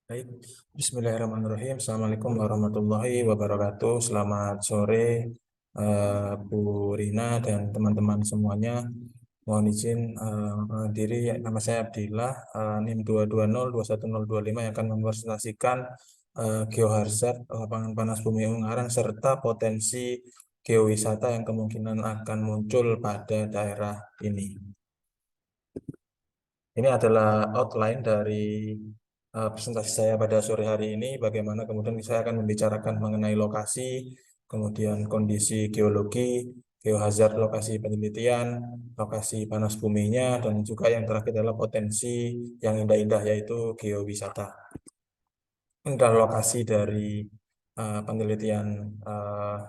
Baik, Bismillahirrahmanirrahim. Assalamualaikum warahmatullahi wabarakatuh. Selamat sore, Bu Rina dan teman-teman semuanya. Mohon izin diri, nama saya Abdillah, NIM 220210025 yang akan mempresentasikan geohazard lapangan panas bumi Ungaran serta potensi geowisata yang kemungkinan akan muncul pada daerah ini. Ini adalah outline dari presentasi saya pada sore hari ini. Bagaimana kemudian saya akan membicarakan mengenai lokasi, kemudian kondisi geologi, geohazard lokasi penelitian, lokasi panas buminya, dan juga yang terakhir adalah potensi yang indah-indah yaitu geowisata. Ini adalah lokasi dari penelitian eh,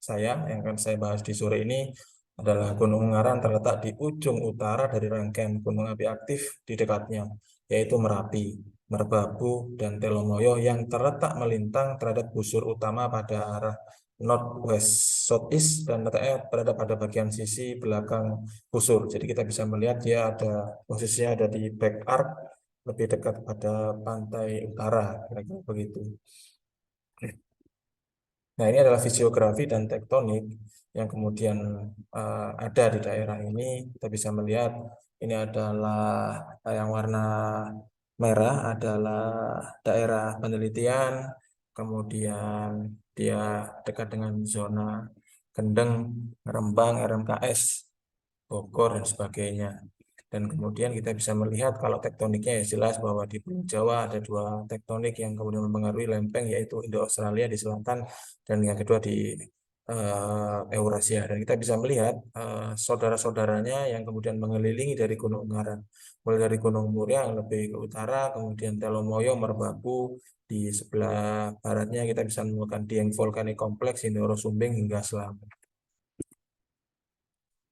saya yang akan saya bahas di sore ini adalah Gunung Ungaran terletak di ujung utara dari rangkaian gunung api aktif di dekatnya, yaitu Merapi, Merbabu, dan Telomoyo yang terletak melintang terhadap busur utama pada arah northwest southeast dan letaknya berada pada bagian sisi belakang busur. Jadi kita bisa melihat dia ada posisinya ada di back arc, lebih dekat pada pantai utara, kira-kira begitu. Nah, ini adalah fisiografi dan tektonik yang kemudian ada di daerah ini. Kita bisa melihat ini adalah yang warna merah adalah daerah penelitian, kemudian dia dekat dengan zona Kendeng, Rembang, RMKS, Bogor, dan sebagainya. Dan kemudian kita bisa melihat kalau tektoniknya ya jelas bahwa di Pulau Jawa ada dua tektonik yang kemudian mempengaruhi lempeng yaitu Indo-Australia di selatan dan yang kedua di Eurasia. Dan kita bisa melihat saudara-saudaranya yang kemudian mengelilingi dari Gunung Ungaran. Mulai dari Gunung Muria yang lebih ke utara, kemudian Telomoyo, Merbabu, di sebelah baratnya kita bisa menemukan Dieng Volcanic Complex, Sindoro Sumbing hingga Selamet.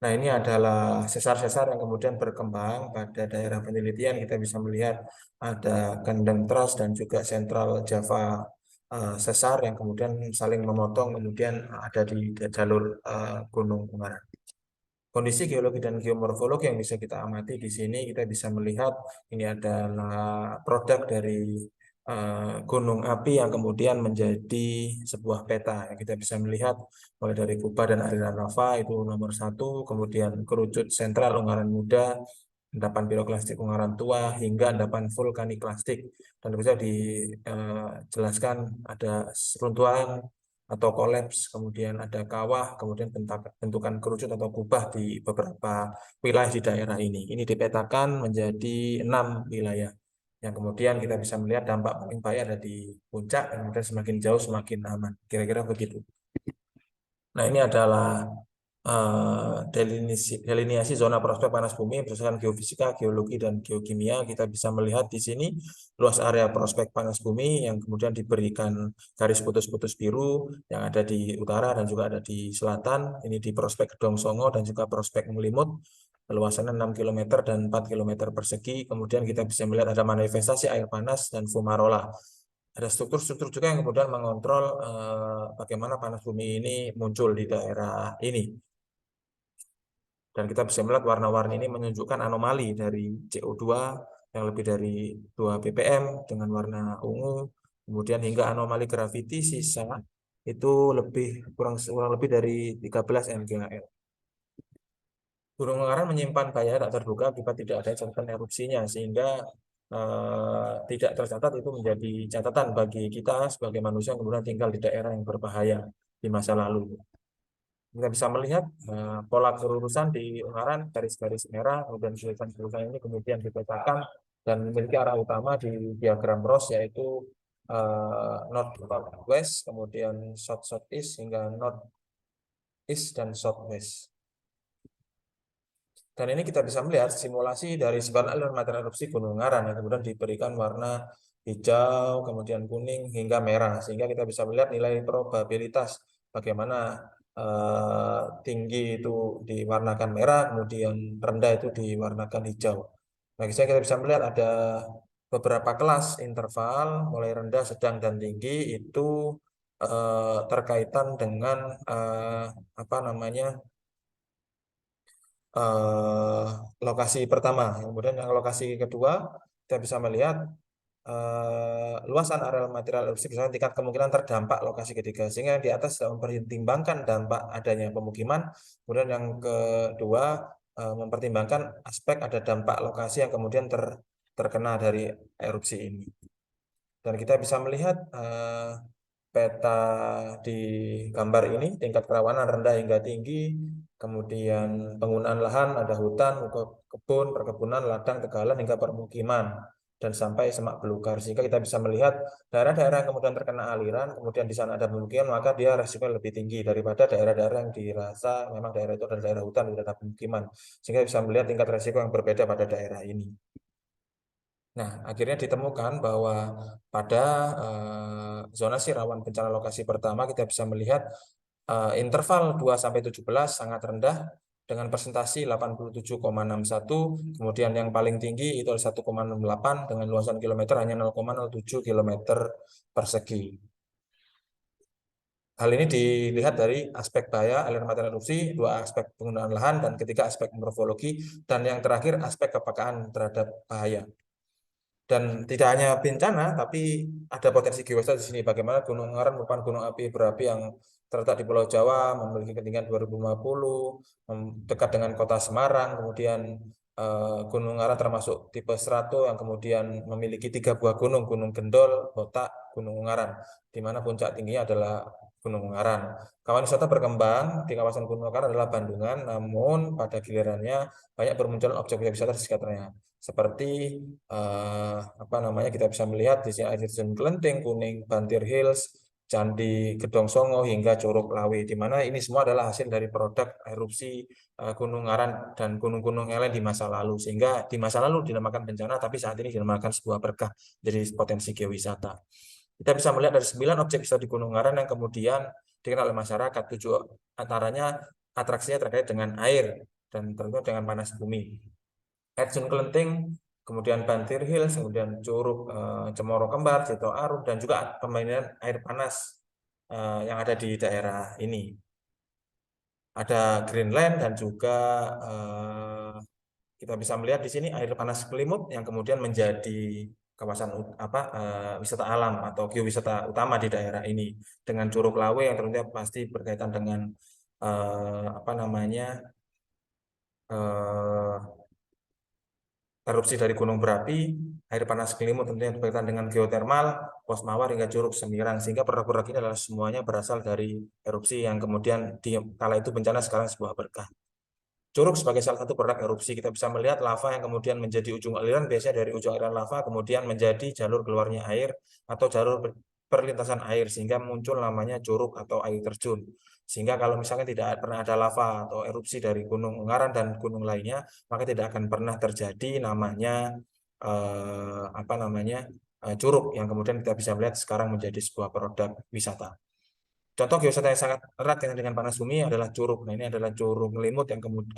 Nah, ini adalah sesar-sesar yang kemudian berkembang pada daerah penelitian. Kita bisa melihat ada Kendeng Trust dan juga Central Java sesar yang kemudian saling memotong, kemudian ada di jalur Gunung Ungaran. Kondisi geologi dan geomorfologi yang bisa kita amati di sini, kita bisa melihat ini adalah produk dari gunung api yang kemudian menjadi sebuah peta. Kita bisa melihat mulai dari kubah dan aliran lava itu nomor satu, kemudian kerucut sentral Ungaran Muda, endapan piroklastik Ungaran Tua, hingga endapan vulkaniklastik. Dan bisa dijelaskan ada runtuhan atau kolaps, kemudian ada kawah, kemudian bentukan kerucut atau kubah di beberapa wilayah di daerah ini. Ini dipetakan menjadi 6 wilayah yang kemudian kita bisa melihat dampak paling baik ada di puncak, dan kemudian semakin jauh semakin aman. Kira-kira begitu. Nah, ini adalah delineasi zona prospek panas bumi berdasarkan geofisika, geologi, dan geokimia. Kita bisa melihat di sini luas area prospek panas bumi yang kemudian diberikan garis putus-putus biru yang ada di utara dan juga ada di selatan. Ini di prospek Gedong Songo dan juga prospek Melimut. Luasannya 6 km dan 4 km persegi. Kemudian kita bisa melihat ada manifestasi air panas dan fumarola. Ada struktur-struktur juga yang kemudian mengontrol bagaimana panas bumi ini muncul di daerah ini. Dan kita bisa melihat warna-warni ini menunjukkan anomali dari CO2 yang lebih dari 2 ppm dengan warna ungu, kemudian hingga anomali graviti sisa itu kurang lebih dari 13 mgl. Gunung Ungaran menyimpan bahaya tak terduga akibat tidak ada catatan erupsinya, sehingga tidak tercatat itu menjadi catatan bagi kita sebagai manusia yang kemudian tinggal di daerah yang berbahaya di masa lalu. Kita bisa melihat pola kelurusan di Ungaran, garis-garis merah, kemudian susunan ini kemudian dipetakan dan memiliki arah utama di diagram Ross, yaitu north west, kemudian south southeast hingga north east dan southwest. Dan ini kita bisa melihat simulasi dari sebaran aliran material erupsi Gunung Ungaran yang kemudian diberikan warna hijau, kemudian kuning hingga merah, sehingga kita bisa melihat nilai probabilitas bagaimana tinggi itu diwarnakan merah, kemudian rendah itu diwarnakan hijau. Nah, kita bisa melihat ada beberapa kelas interval, mulai rendah, sedang, dan tinggi itu terkaitan dengan apa namanya lokasi pertama. Kemudian yang lokasi kedua kita bisa melihat luasan areal material erupsi misalnya tingkat kemungkinan terdampak lokasi ketiga, sehingga yang di atas sudah mempertimbangkan dampak adanya pemukiman. Kemudian yang kedua mempertimbangkan aspek ada dampak lokasi yang kemudian terkena dari erupsi ini. Dan kita bisa melihat peta di gambar ini, tingkat kerawanan rendah hingga tinggi, kemudian penggunaan lahan, ada hutan, kebun, perkebunan, ladang, tegalan, hingga permukiman, dan sampai semak belukar. Sehingga kita bisa melihat daerah-daerah yang kemudian terkena aliran, kemudian di sana ada pemukiman, maka dia resiko lebih tinggi daripada daerah-daerah yang dirasa memang daerah itu adalah daerah hutan, tidak ada pemukiman. Sehingga bisa melihat tingkat resiko yang berbeda pada daerah ini. Nah, akhirnya ditemukan bahwa pada zonasi rawan bencana lokasi pertama kita bisa melihat interval 2-17 sangat rendah dengan presentasi 87,61, kemudian yang paling tinggi itu 1,68 dengan luasan kilometer hanya 0,07 km persegi. Hal ini dilihat dari aspek bahaya aliran material erupsi, dua aspek penggunaan lahan, dan ketiga aspek morfologi, dan yang terakhir aspek kepekaan terhadap bahaya. Dan tidak hanya bencana, tapi ada potensi geowisata di sini. Bagaimana Gunung Ungaran merupakan gunung api berapi yang terletak di Pulau Jawa, memiliki ketinggian 2050, dekat dengan kota Semarang. Kemudian Gunung Ungaran termasuk tipe strato yang kemudian memiliki 3 buah gunung, Gunung Gendol, Botak, Gunung Ungaran, di mana puncak tingginya adalah Gunung Ungaran. Kawasan wisata berkembang di kawasan Gunung Ungaran adalah Bandungan, namun pada gilirannya banyak bermunculan objek-objek wisata di sekitarnya, seperti apa namanya, kita bisa melihat di sini air terjun Kelenteng, Kuning, Bantir Hills, Candi Gedong Songo, hingga Curug Lawe, di mana ini semua adalah hasil dari produk erupsi Gunung Ngaran dan gunung-gunung yang lain di masa lalu, sehingga di masa lalu dinamakan bencana, tapi saat ini dinamakan sebuah berkah jadi potensi geowisata. Kita bisa melihat dari 9 objek wisata di Gunung Ngaran yang kemudian dikenal oleh masyarakat. 7 antaranya atraksinya terkait dengan air dan tentu dengan panas bumi. Air terjun Kelenteng, kemudian Bantir Hills, kemudian Curug Cemoro Kembar, Cito Arum, dan juga permainan air panas yang ada di daerah ini. Ada Greenland dan juga kita bisa melihat di sini air panas Kelimut yang kemudian menjadi kawasan wisata alam atau geowisata utama di daerah ini, dengan Curug Lawe yang tentunya pasti berkaitan dengan apa namanya erupsi dari gunung berapi, air panas Kelimut tentunya berkaitan dengan geotermal, Pos Mawar, hingga Curug Semirang, sehingga produk-produk ini adalah semuanya berasal dari erupsi yang kemudian di kala itu bencana, sekarang sebuah berkah. Curug sebagai salah satu produk erupsi, kita bisa melihat lava yang kemudian menjadi ujung aliran, biasanya dari ujung aliran lava kemudian menjadi jalur keluarnya air atau jalur perlintasan air, sehingga muncul namanya curug atau air terjun. Sehingga kalau misalnya tidak pernah ada lava atau erupsi dari Gunung Ungaran dan gunung lainnya, maka tidak akan pernah terjadi namanya apa namanya curug yang kemudian kita bisa melihat sekarang menjadi sebuah produk wisata. Contoh geowisata yang sangat erat dengan panas bumi adalah Curug. Nah, ini adalah Curug Ngelimut yang kemudian,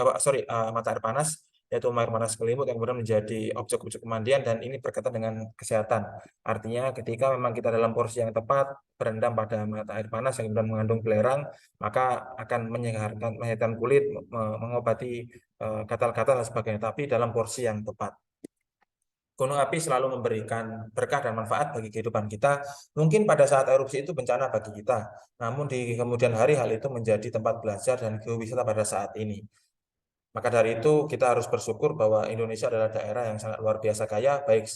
mata air panas, yaitu air panas Kelimut yang kemudian menjadi objek-objek pemandian, dan ini berkaitan dengan kesehatan. Artinya ketika memang kita dalam porsi yang tepat, berendam pada mata air panas yang kemudian mengandung belerang, maka akan menyehatkan kulit, mengobati gatal-gatal dan sebagainya, tapi dalam porsi yang tepat. Gunung api selalu memberikan berkah dan manfaat bagi kehidupan kita. Mungkin pada saat erupsi itu bencana bagi kita, namun di kemudian hari hal itu menjadi tempat belajar dan geowisata pada saat ini. Maka dari itu kita harus bersyukur bahwa Indonesia adalah daerah yang sangat luar biasa kaya, baik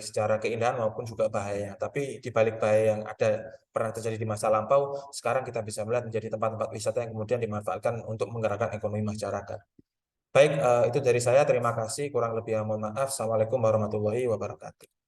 secara keindahan maupun juga bahaya. Tapi di balik bahaya yang ada pernah terjadi di masa lampau, sekarang kita bisa melihat menjadi tempat-tempat wisata yang kemudian dimanfaatkan untuk menggerakkan ekonomi masyarakat. Baik, itu dari saya. Terima kasih. Kurang lebih mohon maaf. Assalamualaikum warahmatullahi wabarakatuh.